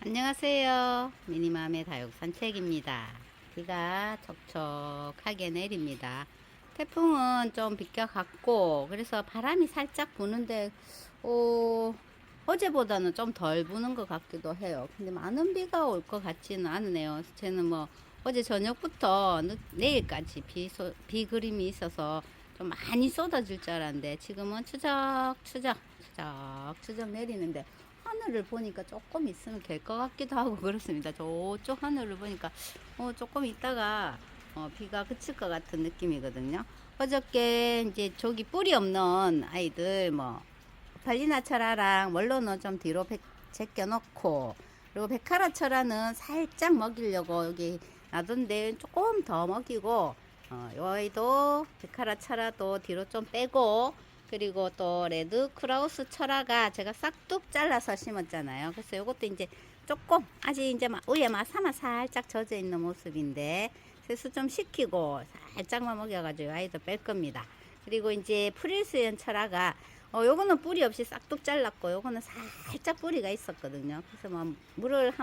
안녕하세요. 미니맘의 다육 산책입니다. 비가 촉촉하게 내립니다. 태풍은 좀 비껴갔고, 그래서 바람이 살짝 부는데 어제보다는 좀 덜 부는 것 같기도 해요. 근데 많은 비가 올 것 같지는 않네요. 저는 뭐 어제 저녁부터 내일까지 비 그림이 있어서 좀 많이 쏟아질 줄 알았는데, 지금은 추적 내리는데, 하늘을 보니까 조금 있으면 될 것 같기도 하고 그렇습니다. 저쪽 하늘을 보니까 조금 있다가 비가 그칠 것 같은 느낌이거든요. 어저께 이제 저기 뿌리 없는 아이들 뭐 발리나 철화랑 원로는 좀 뒤로 제껴 놓고, 그리고 백화라 철화는 살짝 먹이려고 여기 놔둔데 조금 더 먹이고, 요 아이도 백화라 철화도 뒤로 좀 빼고, 그리고 또 레드 크라우스 철화가 제가 싹둑 잘라서 심었잖아요. 그래서 요것도 이제 조금 아직 이제 막 위에 마사만 살짝 젖어 있는 모습인데, 세수 좀 시키고 살짝만 먹여가지고 아이도 뺄 겁니다. 그리고 이제 프릴스연 철화가 요거는 뿌리 없이 싹둑 잘랐고, 요거는 살짝 뿌리가 있었거든요. 그래서 뭐 물을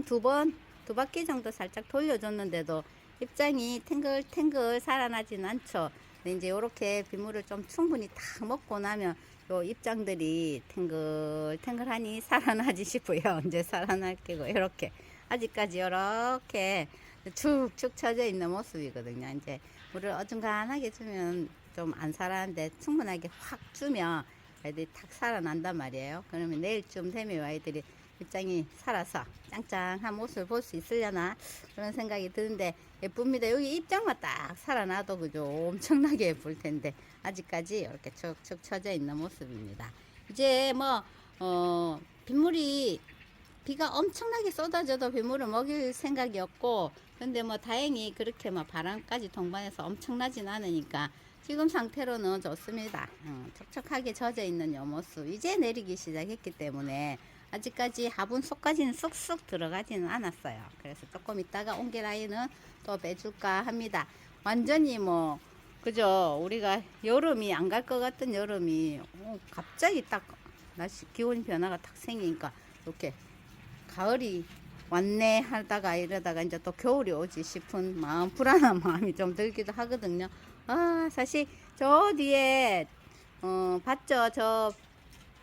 두 바퀴 정도 살짝 돌려줬는데도 입장이 탱글탱글 살아나진 않죠. 근데 이제 요렇게 빗물을 좀 충분히 딱 먹고 나면 요 입장들이 탱글탱글하니 살아나지 싶어요. 이제 살아날 게고, 이렇게 아직까지 이렇게 축축 처져 있는 모습이거든요. 이제 물을 어중간하게 주면 좀 안 살아는데, 충분하게 확 주면 아이들이 탁 살아난단 말이에요. 그러면 내일쯤 되면 아이들이 입장이 살아서 짱짱한 모습을 볼 수 있으려나 그런 생각이 드는데, 예쁩니다. 여기 입장만 딱 살아나도 그죠, 엄청나게 예쁠 텐데 아직까지 이렇게 축축 처져 있는 모습입니다. 이제 뭐 빗물이 비가 엄청나게 쏟아져도 빗물을 먹일 생각이 없고, 근데 뭐 다행히 그렇게 뭐 바람까지 동반해서 엄청나진 않으니까 지금 상태로는 좋습니다. 촉촉하게 젖어 있는 요 모습, 이제 내리기 시작했기 때문에 아직까지 화분 속까지는 쑥쑥 들어가지는 않았어요. 그래서 조금 있다가 옹개 라인은 또 빼줄까 합니다. 완전히 뭐 그죠, 우리가 여름이 안 갈 것 같은 여름이 갑자기 딱 날씨 기온 변화가 딱 생기니까 이렇게 가을이 왔네 하다가 이러다가 이제 또 겨울이 오지 싶은 마음, 불안한 마음이 좀 들기도 하거든요. 사실 저 뒤에 봤죠? 저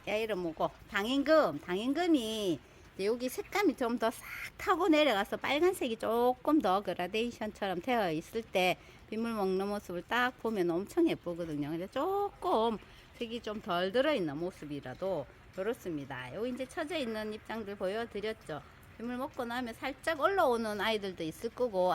이름 뭐고 당임금이 여기 색감이 좀 더 싹 타고 내려가서 빨간색이 조금 더 그라데이션처럼 되어 있을 때 빗물 먹는 모습을 딱 보면 엄청 예쁘거든요. 근데 조금 색이 좀 덜 들어있는 모습이라도 그렇습니다. 여기 이제 처져 있는 입장들 보여드렸죠. 빗물 먹고 나면 살짝 올라오는 아이들도 있을 거고,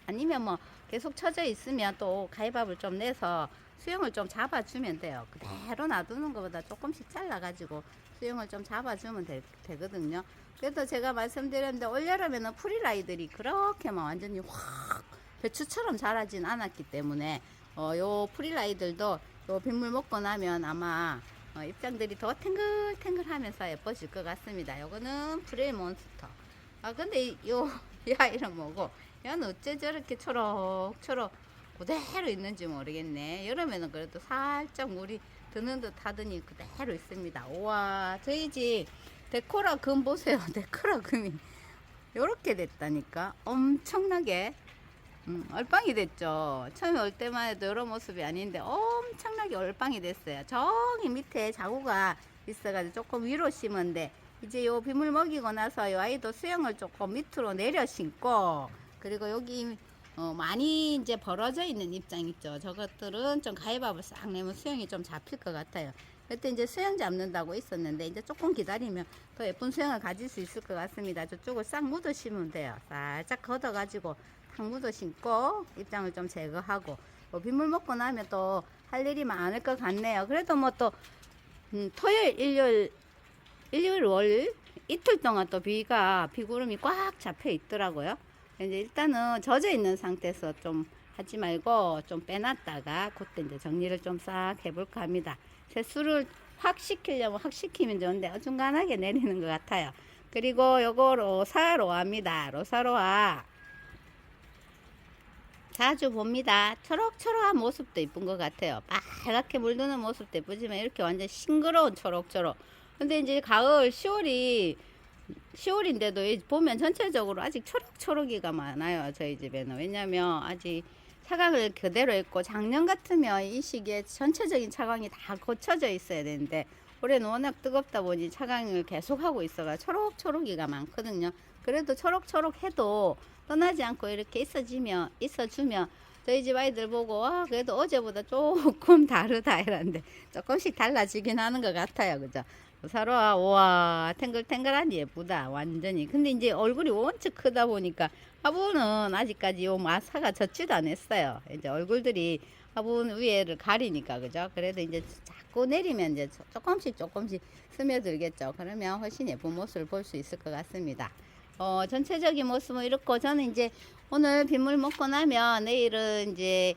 아니면 뭐 계속 처져 있으면 또 가위밥을 좀 내서 수영을 좀 잡아주면 돼요. 그대로 놔두는 것보다 조금씩 잘라가지고 수영을 좀 잡아주면 되거든요. 그래도 제가 말씀드렸는데, 올여름에는 프릴아이들이 그렇게 막 완전히 확 배추처럼 자라진 않았기 때문에 요 프릴아이들도 요 빗물 먹고 나면 아마 입장들이 더 탱글탱글 하면서 예뻐질 것 같습니다. 요거는 프릴 몬스터. 근데 이 아이는 뭐고, 얘는 어째 저렇게 초록초록 그대로 있는지 모르겠네. 여름에는 그래도 살짝 물이 드는 듯 하더니 그대로 있습니다. 우와, 저희 집 데코라 금 보세요. 데코라 금이 요렇게 됐다니까. 엄청나게 얼빵이 됐죠. 처음에 올 때만 해도 이런 모습이 아닌데 엄청나게 얼빵이 됐어요. 저기 밑에 자구가 있어가지고 조금 위로 심은데, 이제 요 빗물 먹이고 나서 요 아이도 수영을 조금 밑으로 내려 심고, 그리고 여기 많이 이제 벌어져 있는 입장 있죠. 저것들은 좀 가위밥을 싹 내면 수영이 좀 잡힐 것 같아요. 그때 이제 수영 잡는다고 있었는데, 이제 조금 기다리면 더 예쁜 수영을 가질 수 있을 것 같습니다. 저쪽을 싹 묻어 심으면 돼요. 살짝 걷어가지고 탁 묻어 심고 입장을 좀 제거하고, 빗물 먹고 나면 또 할 일이 많을 것 같네요. 그래도 뭐 또 토요일, 일요일, 월요일 이틀 동안 또 비구름이 꽉 잡혀 있더라고요. 이제 일단은 젖어 있는 상태에서 좀 하지 말고 좀 빼놨다가 그때 이제 정리를 좀 싹 해볼까 합니다. 세수를 확 시키려면 확 시키면 좋은데 어중간하게 내리는 것 같아요. 그리고 요거 로사로아입니다. 로사로아 자주 봅니다. 초록초록한 모습도 이쁜 것 같아요. 빨갛게 물드는 모습도 이쁘지만 이렇게 완전 싱그러운 초록초록. 근데 이제 가을 10월인데도 보면 전체적으로 아직 초록초록이가 많아요. 저희 집에는. 왜냐면 아직 차광을 그대로 있고 작년 같으면 이 시기에 전체적인 차광이 다 고쳐져 있어야 되는데 올해는 워낙 뜨겁다 보니 차광을 계속 하고 있어가 초록초록이가 많거든요. 그래도 초록초록 해도 떠나지 않고 이렇게 있어주면 저희 집 아이들 보고 그래도 어제보다 조금 다르다 이러는데 조금씩 달라지긴 하는 것 같아요. 그죠? 서로 와 탱글탱글하니 예쁘다 완전히. 근데 이제 얼굴이 원체 크다 보니까 화분은 아직까지 요 마사가 젖지도 않았어요. 이제 얼굴들이 화분 위에를 가리니까 그죠? 그래도 이제 자꾸 내리면 이제 조금씩 스며들겠죠. 그러면 훨씬 예쁜 모습을 볼 수 있을 것 같습니다. 전체적인 모습은 이렇고 저는 이제 오늘 빗물 먹고 나면 내일은 이제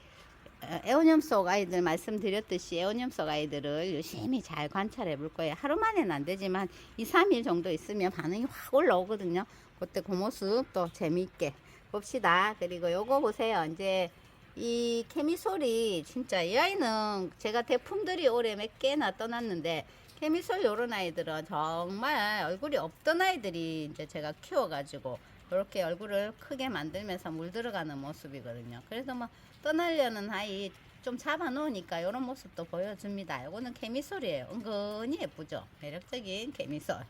에오늄 속 아이들 말씀드렸듯이 에오늄 속 아이들을 열심히 잘 관찰해 볼 거예요. 하루 만에는 안 되지만 2, 3일 정도 있으면 반응이 확 올라오거든요. 그때 그 모습 또 재미있게 봅시다. 그리고 요거 보세요. 이제 이 케미솔이 진짜 이 아이는 제가 대품들이 올해 몇 개나 떠났는데 케미솔 요런 아이들은 정말 얼굴이 없던 아이들이 이제 제가 키워가지고 이렇게 얼굴을 크게 만들면서 물 들어가는 모습이거든요. 그래서 뭐 떠나려는 아이 좀 잡아 놓으니까 이런 모습도 보여줍니다. 이거는 케미솔이에요. 은근히 예쁘죠. 매력적인 케미솔.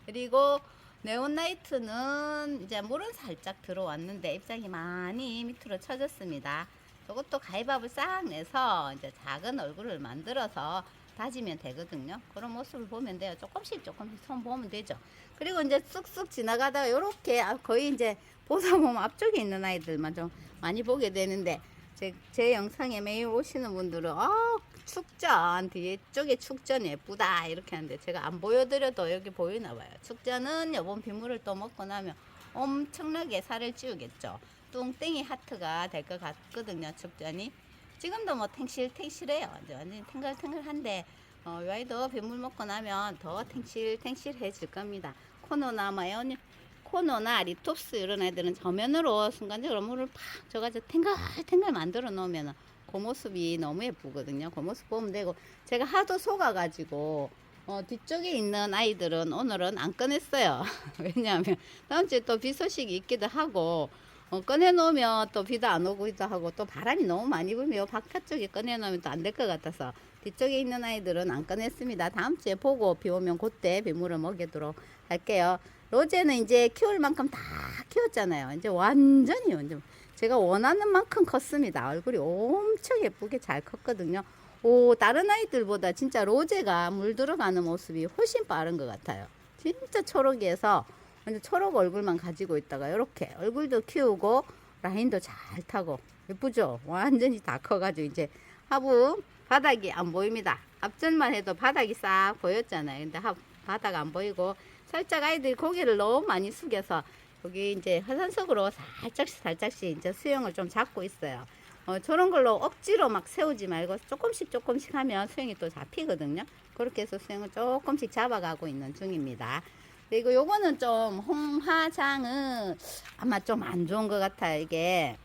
그리고 네온나이트는 이제 물은 살짝 들어왔는데 입장이 많이 밑으로 쳐졌습니다. 이것도 가위밥을 싹 내서 이제 작은 얼굴을 만들어서 다지면 되거든요. 그런 모습을 보면 돼요. 조금씩 손 보면 되죠. 그리고 이제 쑥쑥 지나가다가 이렇게 거의 이제 보다 보면 앞쪽에 있는 아이들만 좀 많이 보게 되는데 제 영상에 매일 오시는 분들은 축전 뒤쪽에 축전 예쁘다 이렇게 하는데 제가 안 보여드려도 여기 보이나 봐요. 축전은 이번 빗물을 또 먹고 나면 엄청나게 살을 찌우겠죠. 뚱땡이 하트가 될 것 같거든요. 축전이 지금도 뭐 탱실해요. 완전 탱글탱글한데 이 아이도 빗물 먹고 나면 더 탱실해질 겁니다. 코노나 리톱스 이런 애들은 저면으로 순간적으로 물을 팍 줘가지고 탱글탱글 만들어 놓으면 그 모습이 너무 예쁘거든요. 그 모습 보면 되고 제가 하도 속아가지고 뒤쪽에 있는 아이들은 오늘은 안 꺼냈어요. 왜냐하면 다음 주에 또 비 소식이 있기도 하고 꺼내놓으면 또 비도 안 오기도 하고 또 바람이 너무 많이 불면 바깥쪽에 꺼내놓으면 또 안 될 것 같아서 뒤쪽에 있는 아이들은 안 꺼냈습니다. 다음 주에 보고 비 오면 그때 빗물을 먹이도록 할게요. 로제는 이제 키울 만큼 다 키웠잖아요. 이제 완전히 제가 원하는 만큼 컸습니다. 얼굴이 엄청 예쁘게 잘 컸거든요. 다른 아이들보다 진짜 로제가 물 들어가는 모습이 훨씬 빠른 것 같아요. 진짜 초록이어서 완전 초록 얼굴만 가지고 있다가 이렇게 얼굴도 키우고 라인도 잘 타고 예쁘죠? 완전히 다 커가지고 이제 화분 바닥이 안 보입니다. 앞전만 해도 바닥이 싹 보였잖아요. 근데 바닥 안 보이고 살짝 아이들이 고개를 너무 많이 숙여서 여기 이제 화산석으로 살짝씩 이제 수영을 좀 잡고 있어요. 저런 걸로 억지로 막 세우지 말고 조금씩 하면 수영이 또 잡히거든요. 그렇게 해서 수영을 조금씩 잡아가고 있는 중입니다. 그리고 요거는 좀 홍화장은 아마 좀 안 좋은 것 같아요. 이게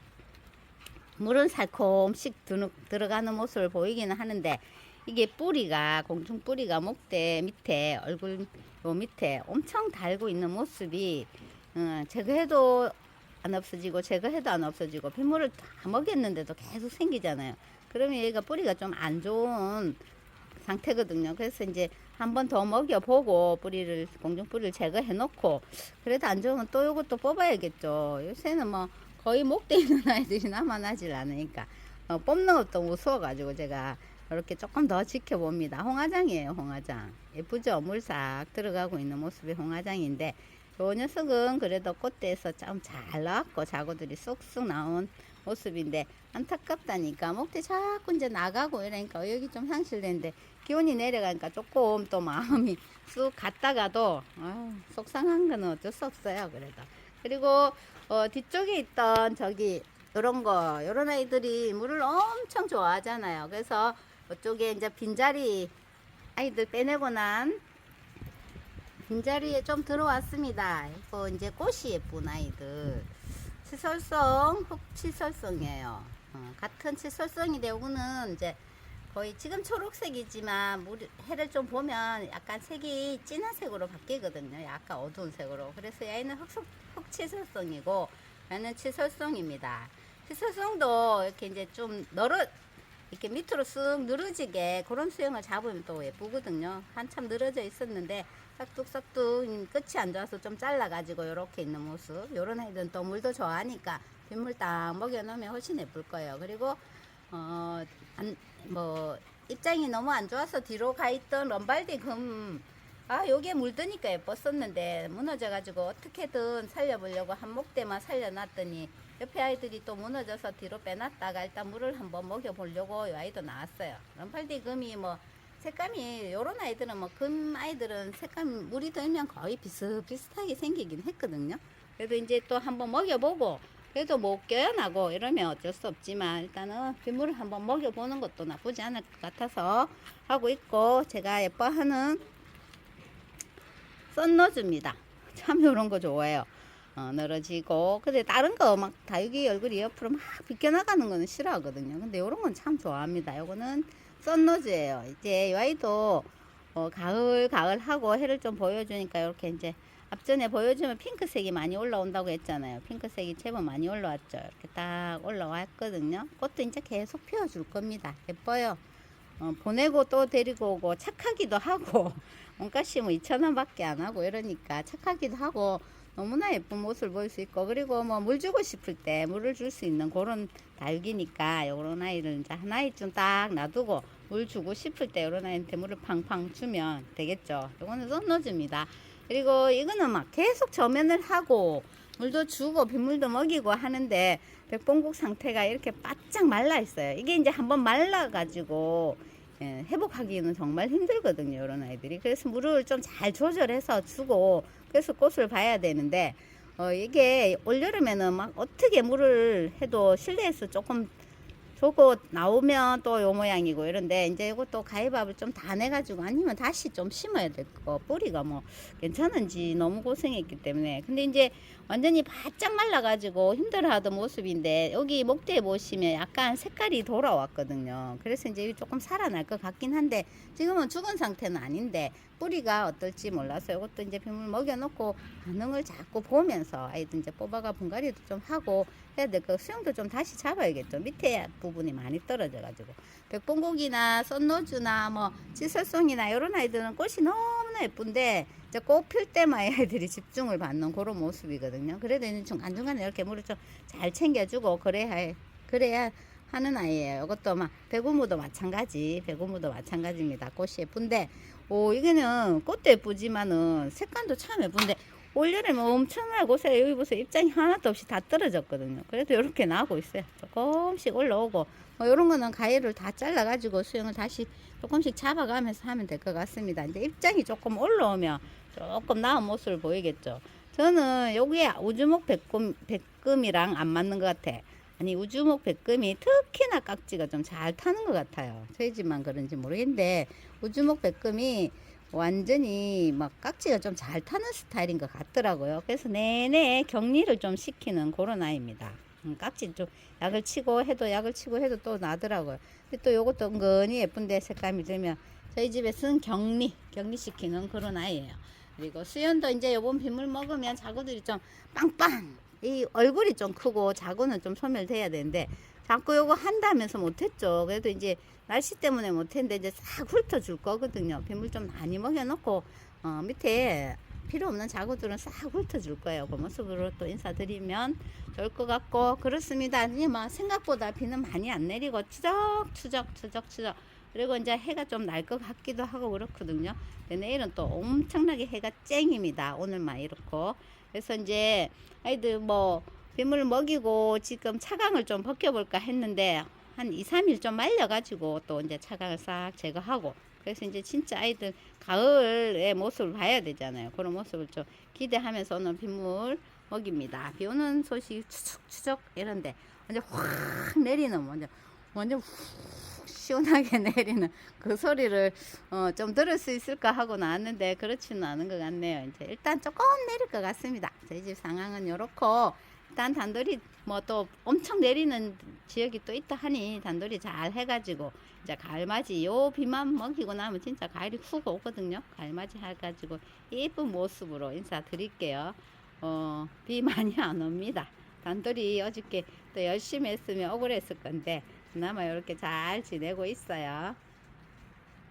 물은 살콤씩 들어가는 모습을 보이기는 하는데 이게 뿌리가 공중 뿌리가 목대 밑에 얼굴 요 밑에 엄청 달고 있는 모습이 제거해도 안 없어지고 빗물을 다 먹였는데도 계속 생기잖아요. 그러면 얘가 뿌리가 좀 안 좋은 상태거든요. 그래서 이제 한 번 더 먹여보고 공중 뿌리를 제거해 놓고 그래도 안 좋으면 또 요것도 뽑아야겠죠. 요새는 뭐 거의 목대 있는 아이들이 남아나질 않으니까 뽑는 것도 무서워가지고 제가 이렇게 조금 더 지켜봅니다. 홍화장이에요. 홍화장 예쁘죠? 물 싹 들어가고 있는 모습이 홍화장인데 요 녀석은 그래도 꽃대에서 좀 잘 나왔고 자구들이 쑥쑥 나온 모습인데 안타깝다니까 목대 자꾸 이제 나가고 이러니까 여기 좀 상실되는데 기온이 내려가니까 조금 또 마음이 쑥 갔다가도 속상한 건 어쩔 수 없어요. 그리고 뒤쪽에 있던 저기 요런 아이들이 물을 엄청 좋아하잖아요. 그래서 이쪽에 이제 빈자리 아이들 빼내고 난 빈자리에 좀 들어왔습니다. 이제 꽃이 예쁜 아이들 흑치설성이에요. 같은 칫솔성인데 요거는 이제 거의 지금 초록색이지만 해를 좀 보면 약간 색이 진한 색으로 바뀌거든요. 약간 어두운 색으로. 그래서 얘는 흑치설성이고 얘는 치설성입니다. 치설성도 이렇게 이제 좀 이렇게 밑으로 쓱 늘어지게 그런 수영을 잡으면 또 예쁘거든요. 한참 늘어져 있었는데 싹둑싹둑 끝이 안 좋아서 좀 잘라가지고 이렇게 있는 모습. 요런 아이들은 또 물도 좋아하니까 빗물 딱 먹여 놓으면 훨씬 예쁠 거예요. 그리고 입장이 너무 안 좋아서 뒤로 가 있던 럼발디 금, 요게 물드니까 예뻤었는데 무너져가지고 어떻게든 살려보려고 한 목대만 살려놨더니 옆에 아이들이 또 무너져서 뒤로 빼놨다가 일단 물을 한번 먹여보려고 이 아이도 나왔어요. 럼팔디 금이 뭐 색감이, 요런 아이들은 뭐 금 아이들은 색감 물이 들면 거의 비슷비슷하게 생기긴 했거든요. 그래도 이제 또 한번 먹여보고 그래도 못 껴나고 이러면 어쩔 수 없지만 일단은 빗물을 한번 먹여보는 것도 나쁘지 않을 것 같아서 하고 있고, 제가 예뻐하는 썬너즈입니다. 참 요런 거 좋아해요. 늘어지고. 근데 다른 거 막 다육이 얼굴이 옆으로 막 비껴나가는 거는 싫어하거든요. 근데 요런 건 참 좋아합니다. 요거는 썬너즈예요. 이제 이 아이도 가을 하고 해를 좀 보여주니까 이렇게 이제 앞전에 보여주면 핑크색이 많이 올라온다고 했잖아요. 핑크색이 제법 많이 올라왔죠. 이렇게 딱 올라왔거든요. 그것도 이제 계속 피워줄 겁니다. 예뻐요. 보내고 또 데리고 오고 착하기도 하고 원가시 뭐 2,000원 밖에 안 하고 이러니까 착하기도 하고 너무나 예쁜 모습을 보일 수 있고, 그리고 뭐 물 주고 싶을 때 물을 줄 수 있는 그런 다육이니까 요런 아이를 이제 하나쯤 딱 놔두고 물 주고 싶을 때 요런 아이한테 물을 팡팡 주면 되겠죠. 요거는 썬너즈입니다. 그리고 이거는 막 계속 저면을 하고 물도 주고 빗물도 먹이고 하는데 백봉국 상태가 이렇게 바짝 말라 있어요. 이게 이제 한번 말라 가지고 회복하기는 정말 힘들거든요, 이런 아이들이. 그래서 물을 좀 잘 조절해서 주고 그래서 꽃을 봐야 되는데 이게 올여름에는 막 어떻게 물을 해도 실내에서 조금 저거 나오면 또 요 모양이고 이런데, 이제 이것도 가위밥을 좀 다 내가지고 아니면 다시 좀 심어야 될 거. 뿌리가 뭐 괜찮은지 너무 고생했기 때문에. 근데 이제 완전히 바짝 말라가지고 힘들어하던 모습인데 여기 목대에 보시면 약간 색깔이 돌아왔거든요. 그래서 이제 조금 살아날 것 같긴 한데 지금은 죽은 상태는 아닌데 뿌리가 어떨지 몰라서 이것도 이제 빗물 먹여놓고 반응을 자꾸 보면서 아이들 이제 뽑아가 분갈이도 좀 하고 해야 될 거. 수영도 좀 다시 잡아야겠죠. 밑에 부분이 많이 떨어져 가지고. 백봉고기나 썬노즈나 뭐 치설송이나 이런 아이들은 꽃이 너무나 예쁜데 이제 꽃 필 때만 아이들이 집중을 받는 그런 모습이거든요. 그래도 중간중간에 이렇게 물을 좀 잘 챙겨주고 그래야 하는 아이예요. 이것도 막 배구무도 마찬가지입니다. 꽃이 예쁜데 이게는 꽃도 예쁘지만은 색감도 참 예쁜데 올여름에 엄청나게 고생. 여기 보세요, 입장이 하나도 없이 다 떨어졌거든요. 그래도 이렇게 나오고 있어요. 조금씩 올라오고 이런 거는 가위를 다 잘라 가지고 수영을 다시 조금씩 잡아가면서 하면 될 것 같습니다. 이제 입장이 조금 올라오면 조금 나은 모습을 보이겠죠. 저는 여기에 우주목 백금이랑 안 맞는 것 같아. 아니, 우주목 백금이 특히나 깍지가 좀 잘 타는 것 같아요. 저희 집만 그런지 모르겠는데 우주목 백금이 완전히 막 깍지가 좀 잘 타는 스타일인 것 같더라고요. 그래서 내내 격리를 좀 시키는 그런 아이입니다. 깍지 좀 약을 치고 해도 또 나더라고요. 근데 또 요것도 은근히 예쁜데 색감이 들면 저희 집에 쓴 격리시키는 그런 아이예요. 그리고 수연도 이제 요번 빗물 먹으면 자구들이 좀 빵빵, 이 얼굴이 좀 크고 자구는 좀 소멸돼야 되는데 자꾸 요거 한다면서 못했죠. 그래도 이제 날씨 때문에 못했는데 이제 싹 훑어줄 거거든요. 빗물 좀 많이 먹여놓고 밑에 필요 없는 자구들은 싹 훑어줄 거예요. 그 모습으로 또 인사드리면 좋을 것 같고 그렇습니다. 아니 뭐 생각보다 비는 많이 안 내리고 추적 그리고 이제 해가 좀 날 것 같기도 하고 그렇거든요. 근데 내일은 또 엄청나게 해가 쨍입니다. 오늘만 이렇고. 그래서 이제 아이들 뭐 빗물 먹이고 지금 차강을 좀 벗겨볼까 했는데 한 2, 3일 좀 말려가지고 또 이제 차강을 싹 제거하고, 그래서 이제 진짜 아이들 가을의 모습을 봐야 되잖아요. 그런 모습을 좀 기대하면서 오늘 빗물 먹입니다. 비 오는 소식 추적 이런데 완전 확 내리는 완전 훅 시원하게 내리는 그 소리를 좀 들을 수 있을까 하고 나왔는데 그렇지는 않은 것 같네요. 이제 일단 조금 내릴 것 같습니다. 저희 집 상황은 이렇고 일단 단돌이 뭐 또 엄청 내리는 지역이 또 있다 하니 단돌이 잘 해가지고 이제 가을맞이 요 비만 먹이고 나면 진짜 가을이 훅 오거든요. 가을맞이 해가지고 예쁜 모습으로 인사드릴게요. 비 많이 안 옵니다. 단돌이 어저께 또 열심히 했으면 억울했을 건데 그나마 이렇게 잘 지내고 있어요.